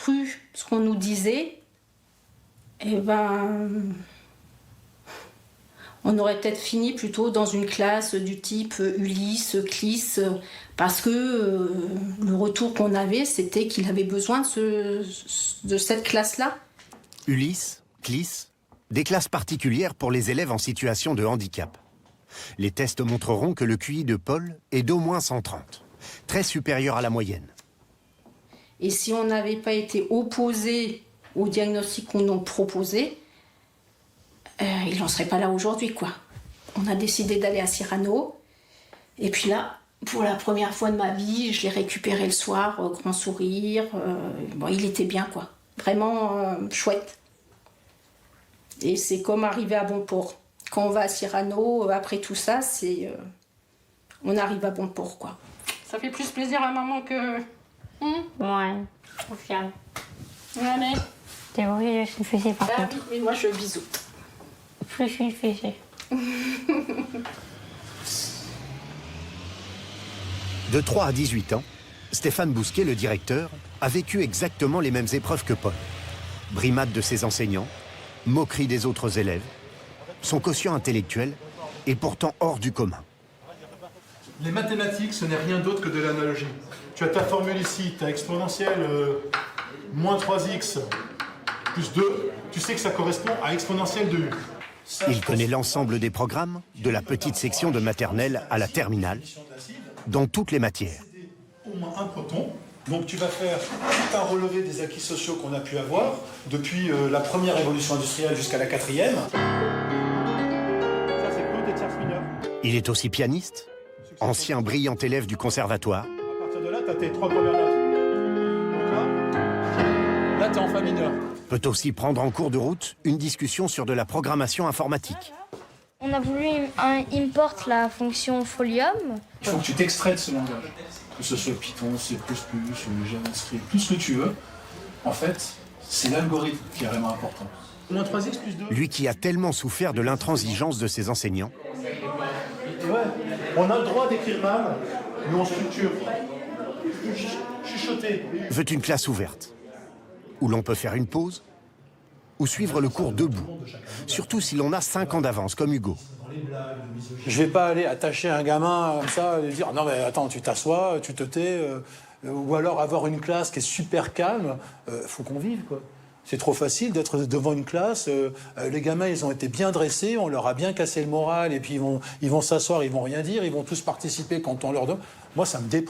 cru ce qu'on nous disait, eh ben, on aurait peut-être fini plutôt dans une classe du type Ulysse, Clis, parce que le retour qu'on avait, c'était qu'il avait besoin de cette classe-là. Ulysse, Clis, des classes particulières pour les élèves en situation de handicap. Les tests montreront que le QI de Paul est d'au moins 130, très supérieur à la moyenne. Et si on n'avait pas été opposé au diagnostic qu'on nous proposait, il n'en serait pas là aujourd'hui, quoi. On a décidé d'aller à Cyrano. Et puis là, pour la première fois de ma vie, je l'ai récupéré le soir, grand sourire. Bon, il était bien, quoi. Vraiment chouette. Et c'est comme arriver à bon port. Quand on va à Cyrano, après tout ça, on arrive à bon port, quoi. Ça fait plus plaisir à maman que... Ouais, au final. Allez. T'es horrible, je suis une fessée par contre. Oui, mais moi je bisous. Je suis une fessée. De 3 à 18 ans, Stéphane Bousquet, le directeur, a vécu exactement les mêmes épreuves que Paul. Brimade de ses enseignants, moquerie des autres élèves. Son quotient intellectuel est pourtant hors du commun. Les mathématiques, ce n'est rien d'autre que de l'analogie. Tu as ta formule ici, ta exponentielle moins 3x plus 2. Tu sais que ça correspond à exponentielle de u. Il connaît l'ensemble des programmes, de la petite section de maternelle à la terminale, dans toutes les matières. Au moins un proton. Donc tu vas faire tout un relevé des acquis sociaux qu'on a pu avoir depuis la première révolution industrielle jusqu'à la 4e. Ça c'est Claude des tierces mineures. Il est aussi pianiste, ancien brillant élève du conservatoire. À partir de là, tu as tes 3 premières notes. Donc là tu es en fa mineur. Peut aussi prendre en cours de route une discussion sur de la programmation informatique. On a voulu import la fonction Folium. Il faut que tu t'extrais de ce langage. Que ce soit Python, C++, JavaScript, tout ce que tu veux. En fait, c'est l'algorithme qui est vraiment important. Moins 3x plus 2. Lui qui a tellement souffert de l'intransigeance de ses enseignants. Et ouais, on a le droit d'écrire mal, mais on structure. Chuchoter. Veut une classe ouverte, où l'on peut faire une pause, ou suivre le cours debout, surtout si l'on a 5 ans d'avance, comme Hugo. Je vais pas aller attacher un gamin comme ça et dire « Non mais attends, tu t'assois, tu te tais ou alors avoir une classe qui est super calme, faut qu'on vive, quoi. C'est trop facile d'être devant une classe, les gamins ils ont été bien dressés, on leur a bien cassé le moral et puis ils vont s'asseoir, ils vont rien dire, ils vont tous participer quand on leur donne. Moi ça me déprime.